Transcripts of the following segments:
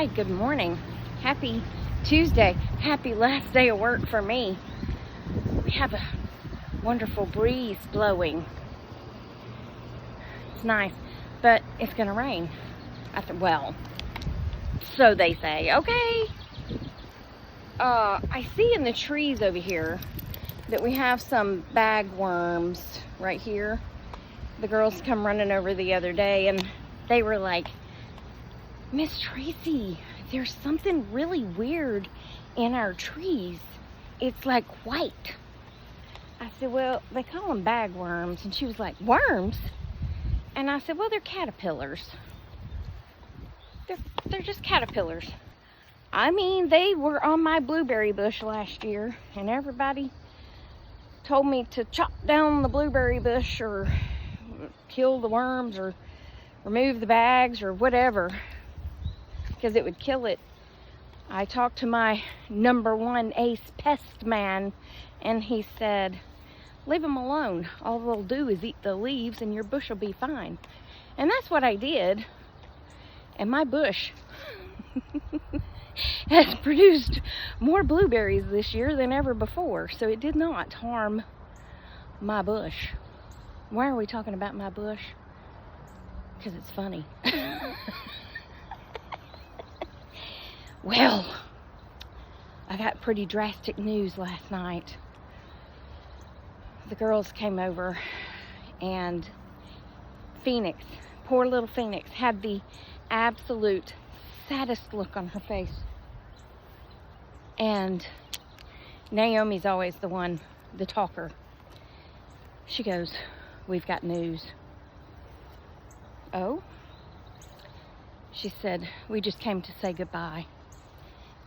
right, good morning. Happy Tuesday. Happy last day of work for me. We have a wonderful breeze blowing. It's nice, but it's gonna rain. Well, so they say. Okay. I see in the trees over here that we have some bagworms right here. The girls come running over the other day and they were like, Miss Tracy, there's something really weird in our trees. It's like white. I said, well, they call them bagworms. And she was like, worms? And I said, well, they're caterpillars. They're just caterpillars. I mean, they were on my blueberry bush last year, and everybody told me to chop down the blueberry bush or kill the worms or remove the bags or whatever, because it would kill it. I talked to my #1 ace pest man, and he said, leave them alone. All they'll do is eat the leaves and your bush will be fine. And that's what I did. And my bush has produced more blueberries this year than ever before. So it did not harm my bush. Why are we talking about my bush? Because it's funny. Well, I got pretty drastic news last night. The girls came over and Phoenix, poor little Phoenix, had the absolute saddest look on her face. And Naomi's always the talker. She goes, we've got news. Oh? She said, we just came to say goodbye.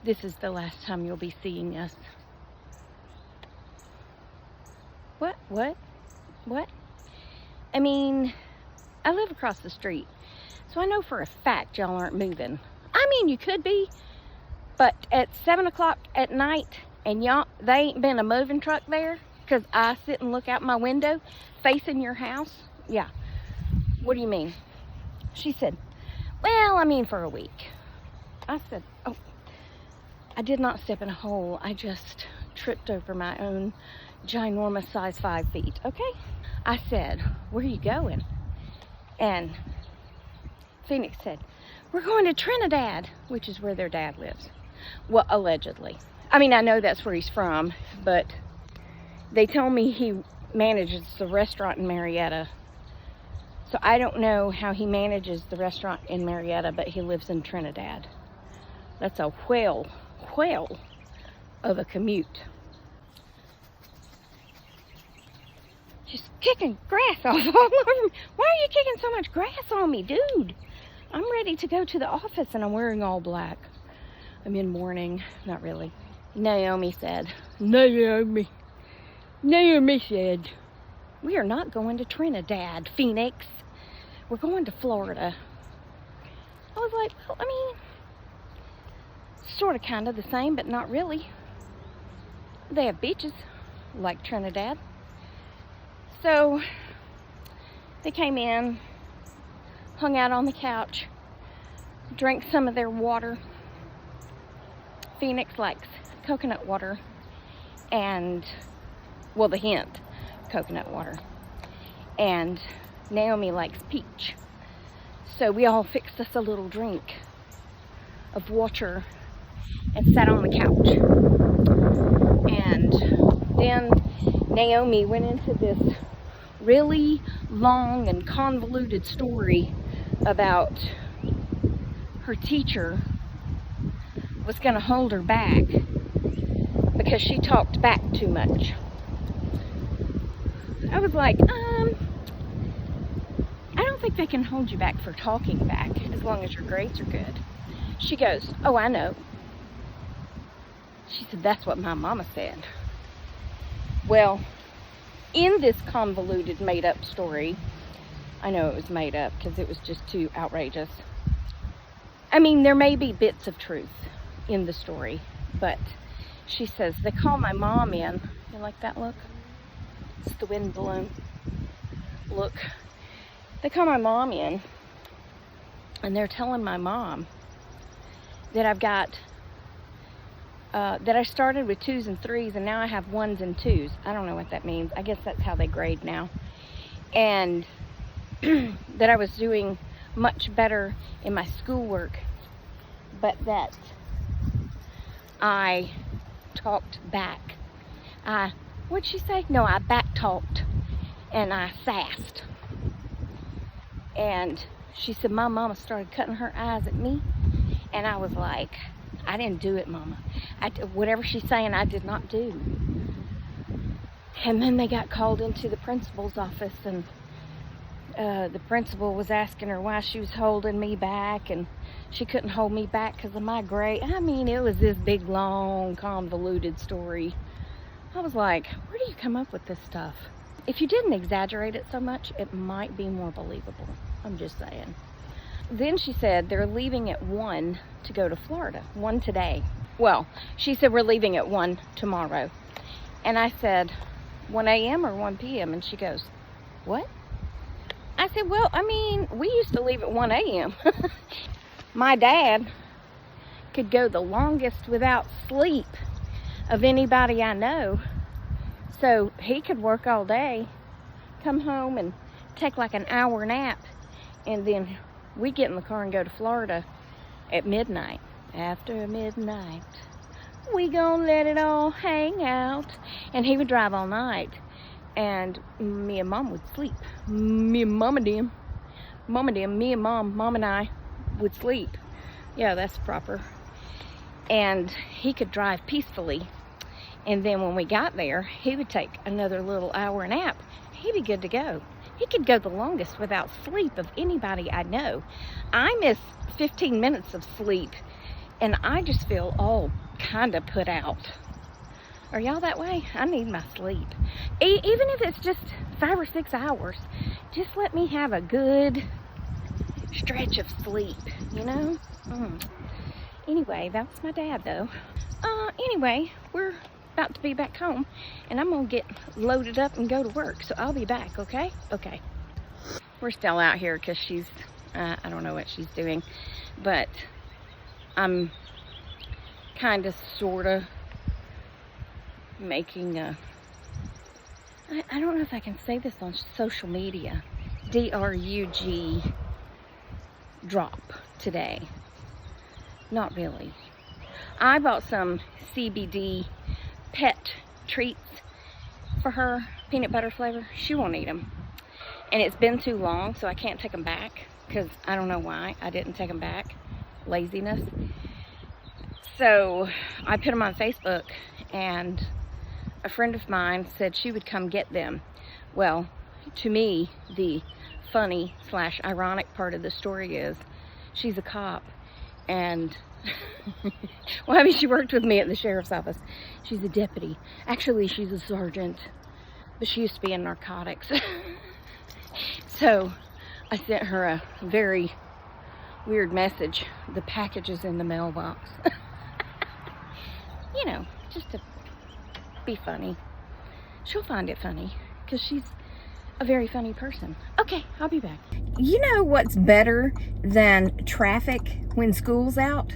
This is the last time you'll be seeing us. What? I mean, I live across the street, so I know for a fact y'all aren't moving. I mean, you could be, but at 7 o'clock at night and they ain't been a moving truck there because I sit and look out my window facing your house. Yeah. What do you mean? She said, well, I mean for a week. I said, oh, I did not step in a hole. I just tripped over my own ginormous size 5 feet, okay? I said, where are you going? And Phoenix said, we're going to Trinidad, which is where their dad lives. Well, allegedly. I mean, I know that's where he's from, but they tell me he manages the restaurant in Marietta. So I don't know how he manages the restaurant in Marietta, but he lives in Trinidad. That's a whale of a commute. She's kicking grass all over me. Why are you kicking so much grass on me, dude? I'm ready to go to the office and I'm wearing all black. I'm in mourning. Not really. Naomi said, we are not going to Trinidad, Phoenix. We're going to Florida. I was like, well, I mean, sort of kind of the same, but not really. They have beaches like Trinidad. So they came in, hung out on the couch, drank some of their water. Phoenix likes coconut water and, well, the hint, coconut water. And Naomi likes peach. So we all fixed us a little drink of water and sat on the couch. And then Naomi went into this really long and convoluted story about her teacher was going to hold her back because she talked back too much. I was like, I don't think they can hold you back for talking back as long as your grades are good. She goes, oh, I know. She said, that's what my mama said. Well, in this convoluted, made-up story, I know it was made up because it was just too outrageous. I mean, there may be bits of truth in the story, but she says, they call my mom in. You like that look? It's the wind balloon. Look. They call my mom in, and they're telling my mom that I've got, that I started with 2s and 3s, and now I have 1s and 2s. I don't know what that means. I guess that's how they grade now. And that I was doing much better in my schoolwork, but that I talked back. What'd she say? No, I back talked and I sassed. And she said my mama started cutting her eyes at me, and I was like, I didn't do it, Mama. Whatever she's saying, I did not do. And then they got called into the principal's office, and the principal was asking her why she was holding me back, and she couldn't hold me back because of my grade. I mean, it was this big, long, convoluted story. I was like, where do you come up with this stuff? If you didn't exaggerate it so much, it might be more believable. I'm just saying. Then she said they're leaving at 1 to go to Florida. 1 today. Well, she said we're leaving at 1 tomorrow. And I said, 1 a.m. or 1 p.m.? And she goes, what? I said, well, I mean, we used to leave at 1 a.m. My dad could go the longest without sleep of anybody I know. So he could work all day, come home and take like an hour nap, and then we get in the car and go to Florida at midnight. After midnight, we gonna let it all hang out. And he would drive all night, and me and Mom would sleep. Me and Mom, Mom and I would sleep. Yeah, that's proper. And he could drive peacefully. And then when we got there, he would take another little hour nap. He'd be good to go. He could go the longest without sleep of anybody I know. I miss 15 minutes of sleep, and I just feel all kind of put out. Are y'all that way? I need my sleep. Even if it's just 5 or 6 hours, just let me have a good stretch of sleep, you know? Anyway, that was my dad, though. Anyway, we're about to be back home, and I'm gonna get loaded up and go to work, so I'll be back, okay? Okay. We're still out here because she's, I don't know what she's doing, but I'm kind of, sort of making a, I don't know if I can say this on social media, DRUG drop today. Not really. I bought some CBD pet treats for her, peanut butter flavor. She won't eat them. And it's been too long, so I can't take them back, because I don't know why I didn't take them back. Laziness. So I put them on Facebook, and a friend of mine said she would come get them. Well, to me, the funny / ironic part of the story is she's a cop, and well, I mean, she worked with me at the sheriff's office. She's a deputy. Actually, she's a sergeant, but she used to be in narcotics. So I sent her a very weird message. The package is in the mailbox. You know, just to be funny. She'll find it funny, because she's a very funny person. Okay, I'll be back. You know what's better than traffic when school's out?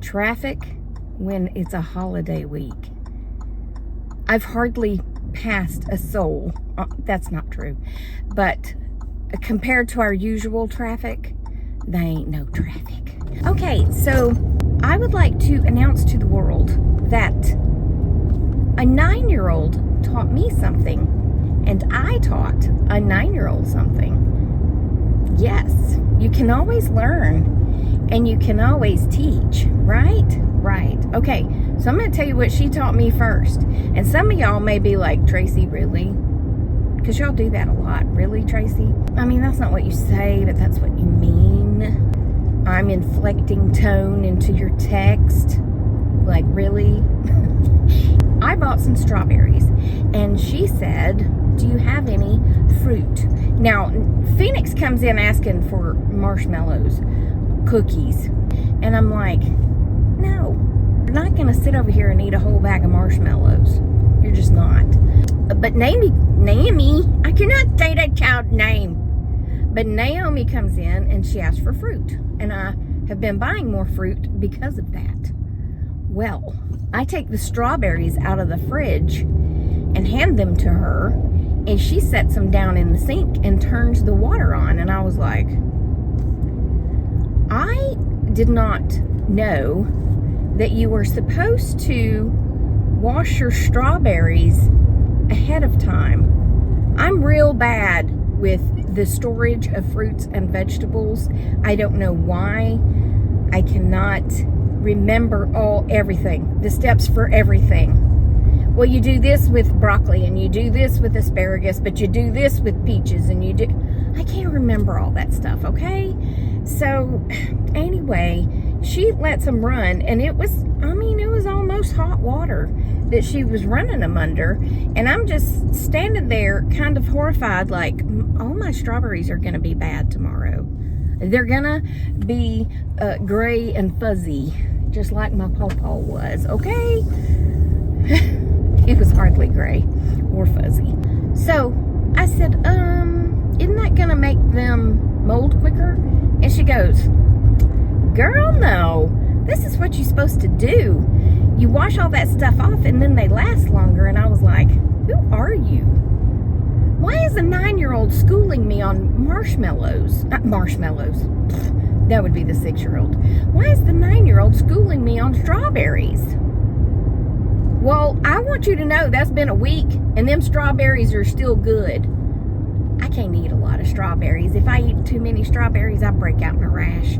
Traffic when it's a holiday week. I've hardly passed a soul. That's not true. But compared to our usual traffic, there ain't no traffic. Okay, so I would like to announce to the world that a 9-year-old taught me something, and I taught a 9-year-old something. Yes, you can always learn, and you can always teach, right? Right. Okay, so I'm going to tell you what she taught me first. And some of y'all may be like, Tracy, really? Because y'all do that a lot. Really, Tracy? I mean, that's not what you say, but that's what you mean. I'm inflecting tone into your text. Like, really? I bought some strawberries, and she said, do you have any fruit? Now, Phoenix comes in asking for marshmallows, cookies, and I'm like, no, you're not gonna sit over here and eat a whole bag of marshmallows. You're just not. But Naomi, I cannot say that child's name. But Naomi comes in and she asks for fruit, and I have been buying more fruit because of that. Well, I take the strawberries out of the fridge and hand them to her, and she sets them down in the sink and turns the water on. And I was like, I did not know that you were supposed to wash your strawberries ahead of time. I'm real bad with the storage of fruits and vegetables. I don't know why. I cannot remember everything, the steps for everything. Well, you do this with broccoli, and you do this with asparagus, but you do this with peaches, and you do... I can't remember all that stuff, okay? So, anyway, she lets them run, and it was almost hot water that she was running them under, and I'm just standing there kind of horrified, like, all my strawberries are going to be bad tomorrow. They're going to be gray and fuzzy, just like my pawpaw was, okay? It was hardly gray or fuzzy. So I said, isn't that gonna make them mold quicker? And she goes, girl, no. This is what you're supposed to do. You wash all that stuff off and then they last longer. And I was like, who are you? Why is a 9-year-old schooling me on marshmallows? Not marshmallows. That would be the 6-year-old. Why is the 9-year-old schooling me on strawberries? Well, I want you to know that's been a week, and them strawberries are still good. I can't eat a lot of strawberries. If I eat too many strawberries, I break out in a rash.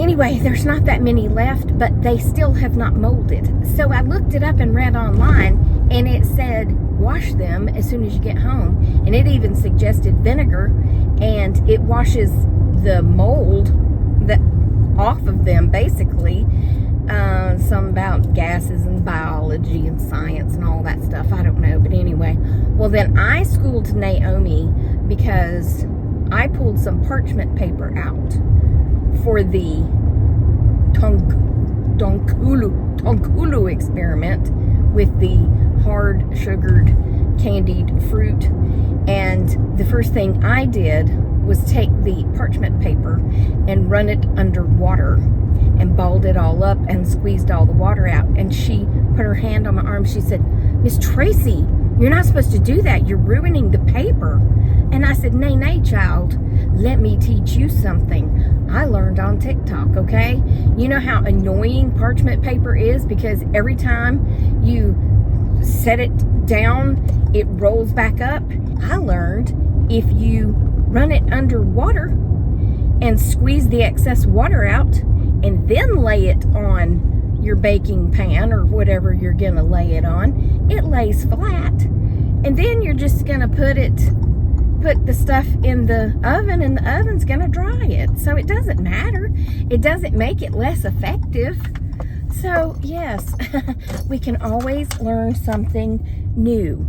Anyway, there's not that many left, but they still have not molded. So I looked it up and read online, and it said wash them as soon as you get home. And it even suggested vinegar, and it washes the mold off of them, basically. Some about gases and biology and science and all that stuff. I don't know. But anyway, well, then I schooled Naomi because I pulled some parchment paper out for the Tonkulu experiment with the hard sugared candied fruit. And the first thing I did was take the parchment paper and run it under water and balled it all up and squeezed all the water out. And she put her hand on my arm. She said, Miss Tracy, you're not supposed to do that. You're ruining the paper. And I said, nay, child, let me teach you something I learned on TikTok, okay? You know how annoying parchment paper is because every time you set it down, it rolls back up. I learned if you run it under water and squeeze the excess water out and then lay it on your baking pan or whatever you're gonna lay it on, it lays flat. And then you're just gonna put the stuff in the oven, and the oven's gonna dry it. So it doesn't matter. It doesn't make it less effective. So yes, we can always learn something new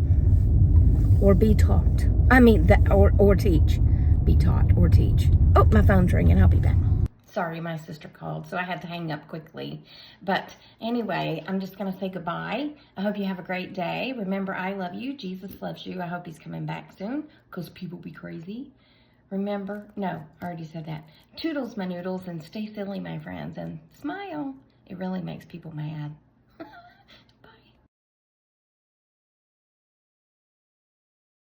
or be taught. I mean, or teach. Be taught or teach. Oh, my phone's ringing. I'll be back. Sorry, my sister called, so I had to hang up quickly. But anyway, I'm just going to say goodbye. I hope you have a great day. Remember, I love you. Jesus loves you. I hope he's coming back soon because people be crazy. Remember, no, I already said that. Toodles, my noodles, and stay silly, my friends, and smile. It really makes people mad.